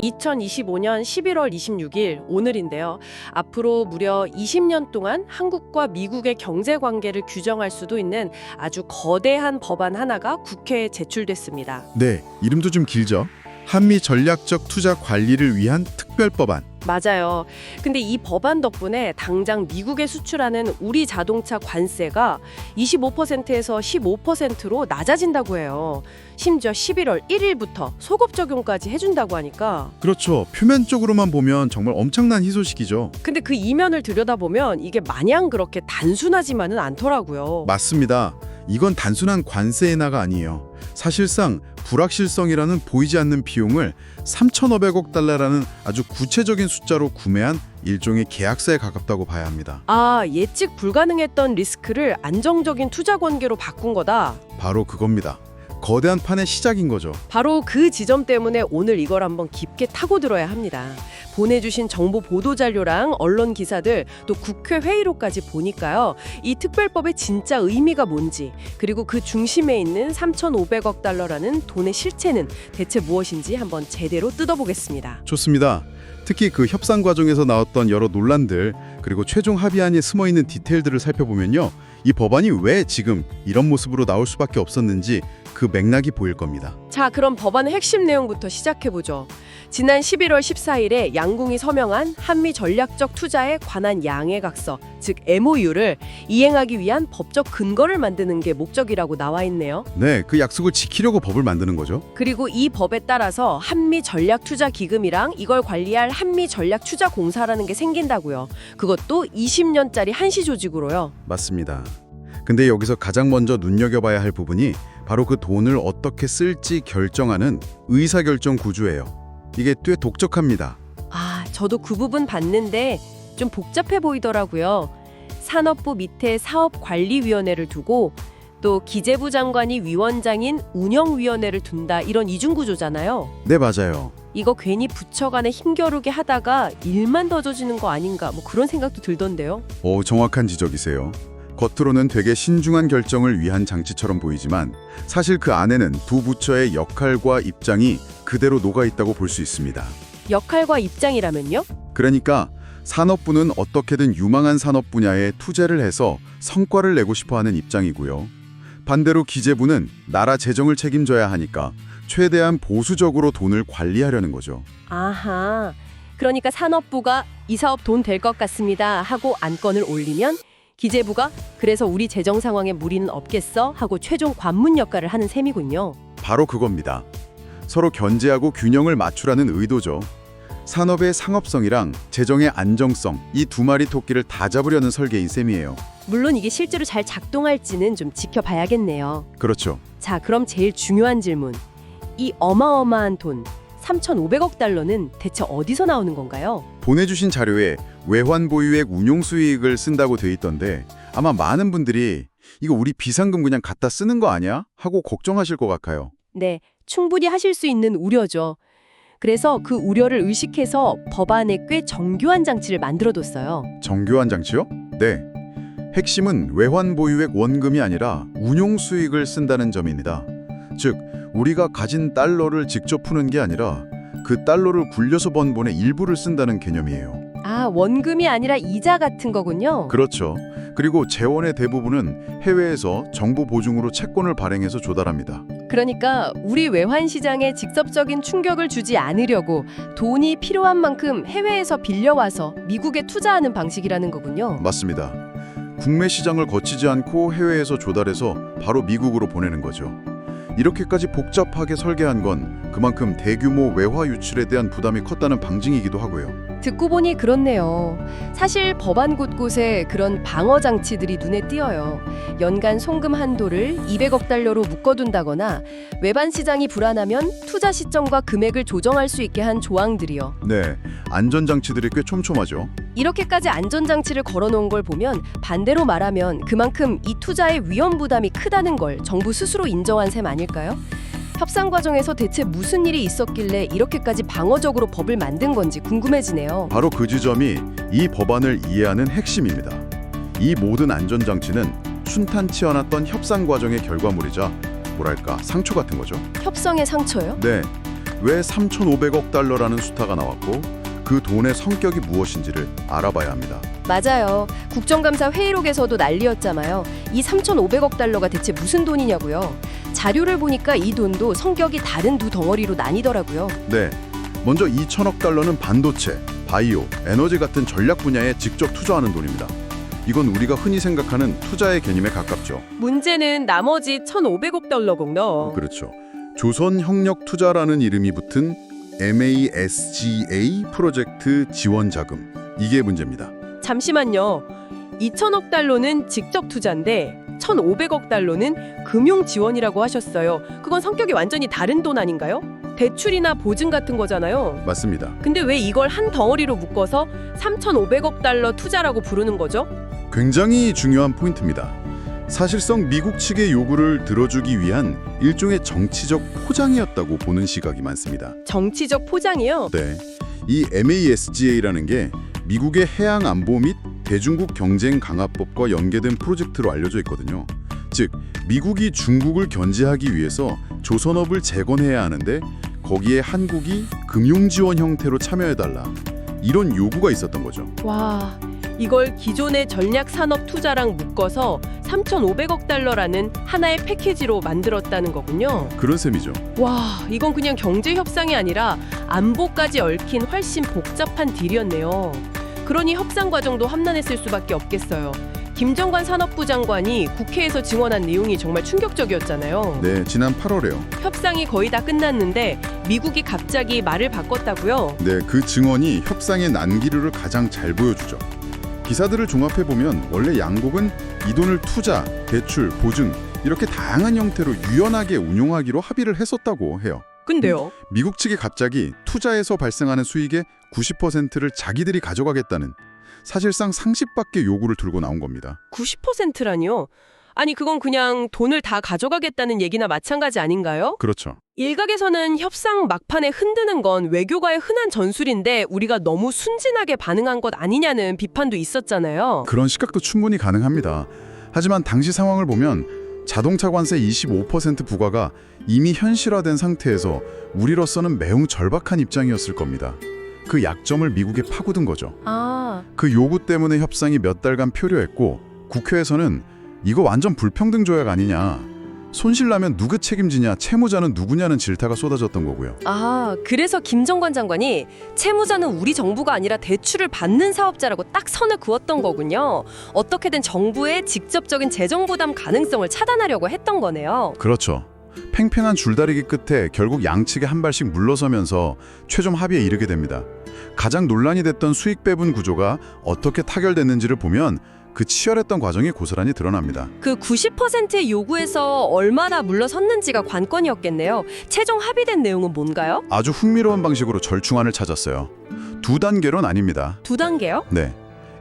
2025년 11월 26일 오늘인데요. 앞으로 무려 20년 동안 한국과 미국의 경제 관계를 규정할 수도 있는 아주 거대한 법안 하나가 국회에 제출됐습니다. 네, 이름도 좀 길죠? 한미 전략적 투자 관리를 위한 특별법안. 맞아요. 근데 이 법안 덕분에 당장 미국에 수출하는 우리 자동차 관세가 25%에서 15%로 낮아진다고 해요. 심지어 11월 1일부터 소급 적용까지 해준다고 하니까. 그렇죠. 표면적으로만 보면 정말 엄청난 희소식이죠. 근데 그 이면을 들여다보면 이게 마냥 그렇게 단순하지만은 않더라고요. 맞습니다. 이건 단순한 관세 인하가 아니에요. 사실상 불확실성이라는 보이지 않는 비용을 3,500억 달러라는 아주 구체적인 숫자로 구매한 일종의 계약서에 가깝다고 봐야 합니다. 아, 예측 불가능했던 리스크를 안정적인 투자 관계로 바꾼 거다. 바로 그겁니다. 거대한 판의 시작인 거죠. 바로 그 지점 때문에 오늘 이걸 한번 깊게 타고 들어야 합니다. 보내주신 정보 보도 자료랑 언론 기사들 또 국회 회의록까지 보니까요. 이 특별법의 진짜 의미가 뭔지 그리고 그 중심에 있는 3,500억 달러라는 돈의 실체는 대체 무엇인지 한번 제대로 뜯어보겠습니다. 좋습니다. 특히 그 협상 과정에서 나왔던 여러 논란들 그리고 최종 합의안에 숨어있는 디테일들을 살펴보면요. 이 법안이 왜 지금 이런 모습으로 나올 수밖에 없었는지 그 맥락이 보일 겁니다. 자, 그럼 법안의 핵심 내용부터 시작해보죠. 지난 11월 14일에 양궁이 서명한 한미 전략적 투자에 관한 양해각서, 즉 MOU를 이행하기 위한 법적 근거를 만드는 게 목적이라고 나와 있네요. 네, 그 약속을 지키려고 법을 만드는 거죠. 그리고 이 법에 따라서 한미 전략 투자 기금이랑 이걸 관리할 한미 전략 투자 공사라는 게 생긴다고요. 그것도 20년짜리 한시 조직으로요. 맞습니다. 근데 여기서 가장 먼저 눈여겨봐야 할 부분이 바로 그 돈을 어떻게 쓸지 결정하는 의사결정 구조예요. 이게 꽤 독특합니다. 아, 저도 그 부분 봤는데 좀 복잡해 보이더라고요. 산업부 밑에 사업관리위원회를 두고 또 기재부 장관이 위원장인 운영위원회를 둔다 이런 이중구조잖아요. 네, 맞아요. 이거 괜히 부처 간에 힘겨루게 하다가 일만 더 져지는 거 아닌가 뭐 그런 생각도 들던데요. 오, 정확한 지적이세요. 겉으로는 되게 신중한 결정을 위한 장치처럼 보이지만 사실 그 안에는 두 부처의 역할과 입장이 그대로 녹아있다고 볼 수 있습니다. 역할과 입장이라면요? 그러니까 산업부는 어떻게든 유망한 산업 분야에 투자를 해서 성과를 내고 싶어하는 입장이고요. 반대로 기재부는 나라 재정을 책임져야 하니까 최대한 보수적으로 돈을 관리하려는 거죠. 아하, 그러니까 산업부가 이 사업 돈 될 것 같습니다 하고 안건을 올리면 기재부가 그래서 우리 재정 상황에 무리는 없겠어 하고 최종 관문 역할을 하는 셈이군요. 바로 그겁니다. 서로 견제하고 균형을 맞추라는 의도죠. 산업의 상업성이랑 재정의 안정성, 이 두 마리 토끼를 다 잡으려는 설계인 셈이에요. 물론 이게 실제로 잘 작동할지는 좀 지켜봐야겠네요. 그렇죠. 자, 그럼 제일 중요한 질문. 이 어마어마한 돈, 3,500억 달러는 대체 어디서 나오는 건가요? 보내주신 자료에 외환 보유액 운용 수익을 쓴다고 돼 있던데 아마 많은 분들이 이거 우리 비상금 그냥 갖다 쓰는 거 아니야? 하고 걱정하실 것 같아요. 네, 충분히 하실 수 있는 우려죠. 그래서 그 우려를 의식해서 법안에 꽤 정교한 장치를 만들어뒀어요. 정교한 장치요? 네. 핵심은 외환 보유액 원금이 아니라 운용 수익을 쓴다는 점입니다. 즉, 우리가 가진 달러를 직접 푸는 게 아니라 그 달러를 굴려서 번 돈의 일부를 쓴다는 개념이에요. 아, 원금이 아니라 이자 같은 거군요. 그렇죠. 그리고 재원의 대부분은 해외에서 정부 보증으로 채권을 발행해서 조달합니다. 그러니까 우리 외환 시장에 직접적인 충격을 주지 않으려고 돈이 필요한 만큼 해외에서 빌려와서 미국에 투자하는 방식이라는 거군요. 맞습니다. 국내 시장을 거치지 않고 해외에서 조달해서 바로 미국으로 보내는 거죠. 이렇게까지 복잡하게 설계한 건 그만큼 대규모 외화 유출에 대한 부담이 컸다는 방증이기도 하고요. 듣고 보니 그렇네요. 사실 법안 곳곳에 그런 방어 장치들이 눈에 띄어요. 연간 송금 한도를 200억 달러로 묶어둔다거나 외반 시장이 불안하면 투자 시점과 금액을 조정할 수 있게 한 조항들이요. 네, 안전장치들이 꽤 촘촘하죠. 이렇게까지 안전장치를 걸어놓은 걸 보면 반대로 말하면 그만큼 이 투자의 위험 부담이 크다는 걸 정부 스스로 인정한 셈 아닐까요? 협상 과정에서 대체 무슨 일이 있었길래 이렇게까지 방어적으로 법을 만든 건지 궁금해지네요. 바로 그 지점이 이 법안을 이해하는 핵심입니다. 이 모든 안전장치는 순탄치 않았던 협상 과정의 결과물이자 뭐랄까 상처 같은 거죠. 협상의 상처요? 네, 왜 3,500억 달러라는 숫자가 나왔고 그 돈의 성격이 무엇인지를 알아봐야 합니다. 맞아요. 국정감사 회의록에서도 난리였잖아요. 이 3,500억 달러가 대체 무슨 돈이냐고요. 자료를 보니까 이 돈도 성격이 다른 두 덩어리로 나뉘더라고요. 네, 먼저 2천억 달러는 반도체, 바이오, 에너지 같은 전략 분야에 직접 투자하는 돈입니다. 이건 우리가 흔히 생각하는 투자의 개념에 가깝죠. 문제는 나머지 1,500억 달러군요. 그렇죠. 조선협력투자라는 이름이 붙은 MASGA 프로젝트 지원 자금. 이게 문제입니다. 잠시만요. 2천억 달러는 직접 투자인데 1,500억 달러는 금융 지원이라고 하셨어요. 그건 성격이 완전히 다른 돈 아닌가요? 대출이나 보증 같은 거잖아요. 맞습니다. 근데 왜 이걸 한 덩어리로 묶어서 3,500억 달러 투자라고 부르는 거죠? 굉장히 중요한 포인트입니다. 사실상 미국 측의 요구를 들어주기 위한 일종의 정치적 포장이었다고 보는 시각이 많습니다. 정치적 포장이요? 네, 이 MASGA라는 게 미국의 해양 안보 및 대중국 경쟁 강화법과 연계된 프로젝트로 알려져 있거든요. 즉, 미국이 중국을 견제하기 위해서 조선업을 재건해야 하는데 거기에 한국이 금융 지원 형태로 참여해달라. 이런 요구가 있었던 거죠. 와, 이걸 기존의 전략 산업 투자랑 묶어서 3,500억 달러라는 하나의 패키지로 만들었다는 거군요. 그런 셈이죠. 와, 이건 그냥 경제 협상이 아니라 안보까지 얽힌 훨씬 복잡한 딜이었네요. 그러니 협상 과정도 험난했을 수밖에 없겠어요. 김정관 산업부 장관이 국회에서 증언한 내용이 정말 충격적이었잖아요. 네, 지난 8월에요. 협상이 거의 다 끝났는데 미국이 갑자기 말을 바꿨다고요? 네, 그 증언이 협상의 난기류를 가장 잘 보여주죠. 기사들을 종합해보면 원래 양국은 이 돈을 투자, 대출, 보증 이렇게 다양한 형태로 유연하게 운용하기로 합의를 했었다고 해요. 근데요? 미국 측이 갑자기 투자에서 발생하는 수익의 90%를 자기들이 가져가겠다는 사실상 상식 밖의 요구를 들고 나온 겁니다. 90%라니요? 아니 그건 그냥 돈을 다 가져가겠다는 얘기나 마찬가지 아닌가요? 그렇죠. 일각에서는 협상 막판에 흔드는 건 외교가의 흔한 전술인데 우리가 너무 순진하게 반응한 것 아니냐는 비판도 있었잖아요. 그런 시각도 충분히 가능합니다. 하지만 당시 상황을 보면 자동차 관세 25% 부과가 이미 현실화된 상태에서 우리로서는 매우 절박한 입장이었을 겁니다. 그 약점을 미국에 파고든 거죠. 그 요구 때문에 협상이 몇 달간 표류했고 국회에서는 이거 완전 불평등 조약 아니냐. 손실나면 누구 책임지냐, 채무자는 누구냐는 질타가 쏟아졌던 거고요. 그래서 김정관 장관이 채무자는 우리 정부가 아니라 대출을 받는 사업자라고 딱 선을 그었던 거군요. 어떻게든 정부의 직접적인 재정 부담 가능성을 차단하려고 했던 거네요. 그렇죠. 팽팽한 줄다리기 끝에 결국 양측에 한 발씩 물러서면서 최종 합의에 이르게 됩니다. 가장 논란이 됐던 수익 배분 구조가 어떻게 타결됐는지를 보면 그 치열했던 과정이 고스란히 드러납니다. 그 90%의 요구에서 얼마나 물러섰는지가 관건이었겠네요. 최종 합의된 내용은 뭔가요? 아주 흥미로운 방식으로 절충안을 찾았어요. 두 단계로 나뉩니다. 두 단계요? 네.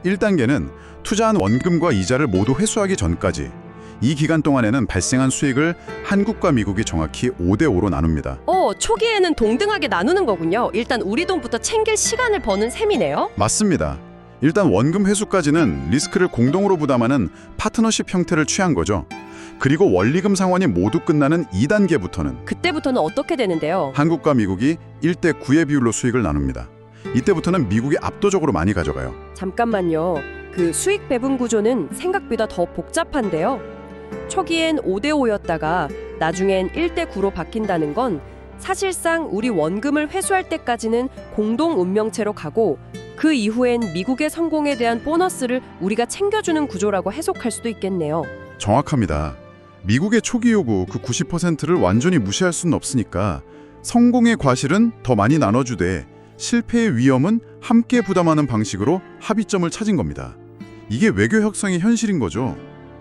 1단계는 투자한 원금과 이자를 모두 회수하기 전까지 이 기간 동안에는 발생한 수익을 한국과 미국이 정확히 5대5로 나눕니다. 초기에는 동등하게 나누는 거군요. 일단 우리 돈부터 챙길 시간을 버는 셈이네요. 맞습니다. 일단 원금 회수까지는 리스크를 공동으로 부담하는 파트너십 형태를 취한 거죠. 그리고 원리금 상환이 모두 끝나는 2단계부터는 그때부터는 어떻게 되는데요? 한국과 미국이 1대9의 비율로 수익을 나눕니다. 이때부터는 미국이 압도적으로 많이 가져가요. 잠깐만요. 그 수익 배분 구조는 생각보다 더 복잡한데요. 초기엔 5대5였다가 나중엔 1대9로 바뀐다는 건 사실상 우리 원금을 회수할 때까지는 공동 운명체로 가고 그 이후엔 미국의 성공에 대한 보너스를 우리가 챙겨주는 구조라고 해석할 수도 있겠네요. 정확합니다. 미국의 초기 요구 그 90%를 완전히 무시할 수는 없으니까 성공의 과실은 더 많이 나눠주되 실패의 위험은 함께 부담하는 방식으로 합의점을 찾은 겁니다. 이게 외교 협상의 현실인 거죠.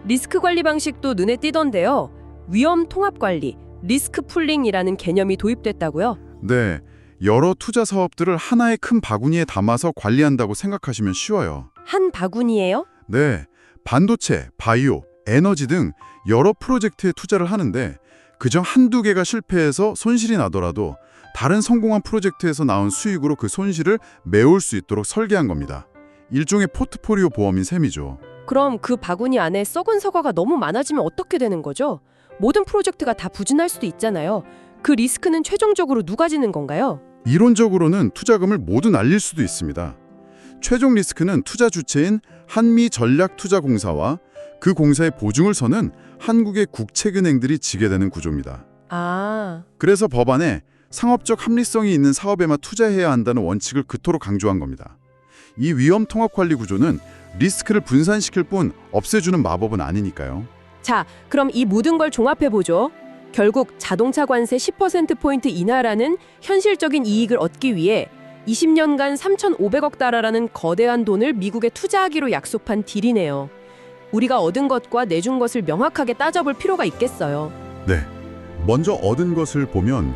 리스크 관리 방식도 눈에 띄던데요. 위험 통합 관리, 리스크 풀링이라는 개념이 도입됐다고요? 네, 여러 투자 사업들을 하나의 큰 바구니에 담아서 관리한다고 생각하시면 쉬워요. 한 바구니예요? 네, 반도체, 바이오, 에너지 등 여러 프로젝트에 투자를 하는데 그중 한두 개가 실패해서 손실이 나더라도 다른 성공한 프로젝트에서 나온 수익으로 그 손실을 메울 수 있도록 설계한 겁니다. 일종의 포트포리오 보험인 셈이죠. 그럼 그 바구니 안에 썩은 사과가 너무 많아지면 어떻게 되는 거죠? 모든 프로젝트가 다 부진할 수도 있잖아요. 그 리스크는 최종적으로 누가 지는 건가요? 이론적으로는 투자금을 모두 날릴 수도 있습니다. 최종 리스크는 투자 주체인 한미전략투자공사와 그 공사의 보증을 서는 한국의 국책은행들이 지게 되는 구조입니다. 아, 그래서 법안에 상업적 합리성이 있는 사업에만 투자해야 한다는 원칙을 그토록 강조한 겁니다. 이 위험 통합 관리 구조는 리스크를 분산시킬 뿐 없애주는 마법은 아니니까요. 자, 그럼 이 모든 걸 종합해보죠. 결국 자동차 관세 10%포인트 인하라는 현실적인 이익을 얻기 위해 20년간 3,500억 달러라는 거대한 돈을 미국에 투자하기로 약속한 딜이네요. 우리가 얻은 것과 내준 것을 명확하게 따져볼 필요가 있겠어요. 네, 먼저 얻은 것을 보면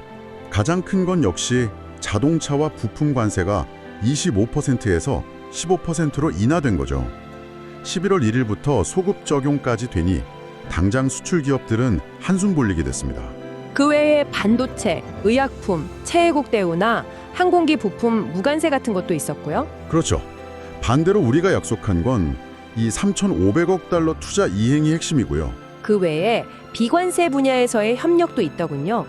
가장 큰 건 역시 자동차와 부품 관세가 25%에서 15%로 인하된 거죠. 11월 1일부터 소급 적용까지 되니 당장 수출 기업들은 한숨 돌리게 됐습니다. 그 외에 반도체, 의약품, 체해국 대우나 항공기 부품 무관세 같은 것도 있었고요. 그렇죠. 반대로 우리가 약속한 건 이 3,500억 달러 투자 이행이 핵심이고요. 그 외에 비관세 분야에서의 협력도 있더군요.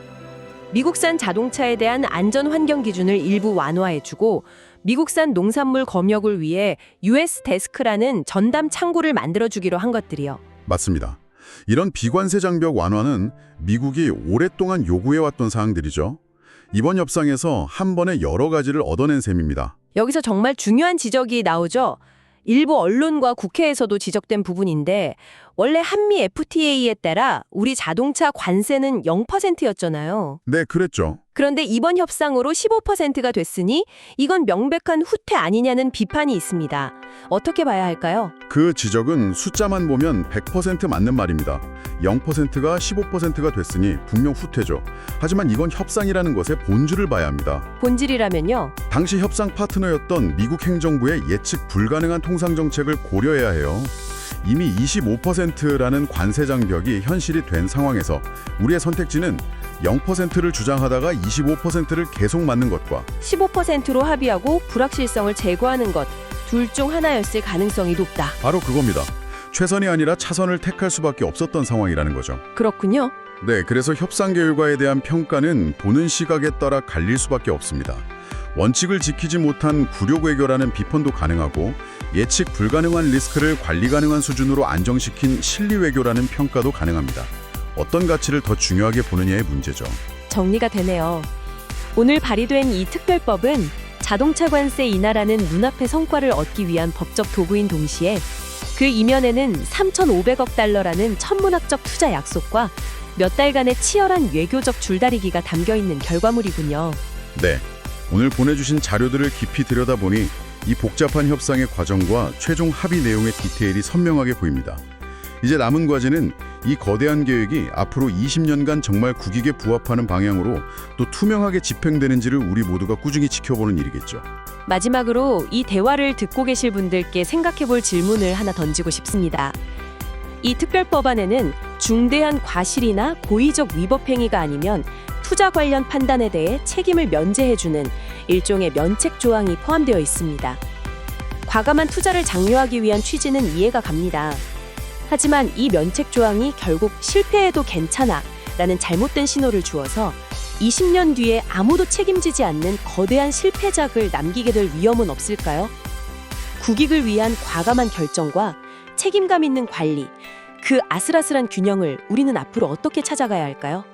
미국산 자동차에 대한 안전 환경 기준을 일부 완화해주고 미국산 농산물 검역을 위해 US 데스크라는 전담 창구를 만들어주기로 한 것들이요. 맞습니다. 이런 비관세 장벽 완화는 미국이 오랫동안 요구해왔던 사항들이죠. 이번 협상에서 한 번에 여러 가지를 얻어낸 셈입니다. 여기서 정말 중요한 지적이 나오죠. 일부 언론과 국회에서도 지적된 부분인데 원래 한미 FTA에 따라 우리 자동차 관세는 0%였잖아요. 네, 그랬죠. 그런데 이번 협상으로 15%가 됐으니 이건 명백한 후퇴 아니냐는 비판이 있습니다. 어떻게 봐야 할까요? 그 지적은 숫자만 보면 100% 맞는 말입니다. 0%가 15%가 됐으니 분명 후퇴죠. 하지만 이건 협상이라는 것의 본질을 봐야 합니다. 본질이라면요. 당시 협상 파트너였던 미국 행정부의 예측 불가능한 통상 정책을 고려해야 해요. 이미 25%라는 관세 장벽이 현실이 된 상황에서 우리의 선택지는 0%를 주장하다가 25%를 계속 맞는 것과 15%로 합의하고 불확실성을 제거하는 것, 둘 중 하나였을 가능성이 높다. 바로 그겁니다. 최선이 아니라 차선을 택할 수밖에 없었던 상황이라는 거죠. 그렇군요. 네, 그래서 협상 결과에 대한 평가는 보는 시각에 따라 갈릴 수밖에 없습니다. 원칙을 지키지 못한 굴욕 외교라는 비판도 가능하고 예측 불가능한 리스크를 관리 가능한 수준으로 안정시킨 실리 외교라는 평가도 가능합니다. 어떤 가치를 더 중요하게 보느냐의 문제죠. 정리가 되네요. 오늘 발의된 이 특별법은 자동차 관세 인하라는 눈앞의 성과를 얻기 위한 법적 도구인 동시에 그 이면에는 3,500억 달러라는 천문학적 투자 약속과 몇 달간의 치열한 외교적 줄다리기가 담겨있는 결과물이군요. 네, 오늘 보내주신 자료들을 깊이 들여다보니 이 복잡한 협상의 과정과 최종 합의 내용의 디테일이 선명하게 보입니다. 이제 남은 과제는 이 거대한 계획이 앞으로 20년간 정말 국익에 부합하는 방향으로 또 투명하게 집행되는지를 우리 모두가 꾸준히 지켜보는 일이겠죠. 마지막으로 이 대화를 듣고 계실 분들께 생각해볼 질문을 하나 던지고 싶습니다. 이 특별법안에는 중대한 과실이나 고의적 위법 행위가 아니면 투자 관련 판단에 대해 책임을 면제해주는 일종의 면책 조항이 포함되어 있습니다. 과감한 투자를 장려하기 위한 취지는 이해가 갑니다. 하지만 이 면책 조항이 결국 실패해도 괜찮아 라는 잘못된 신호를 주어서 20년 뒤에 아무도 책임지지 않는 거대한 실패작을 남기게 될 위험은 없을까요? 국익을 위한 과감한 결정과 책임감 있는 관리, 그 아슬아슬한 균형을 우리는 앞으로 어떻게 찾아가야 할까요?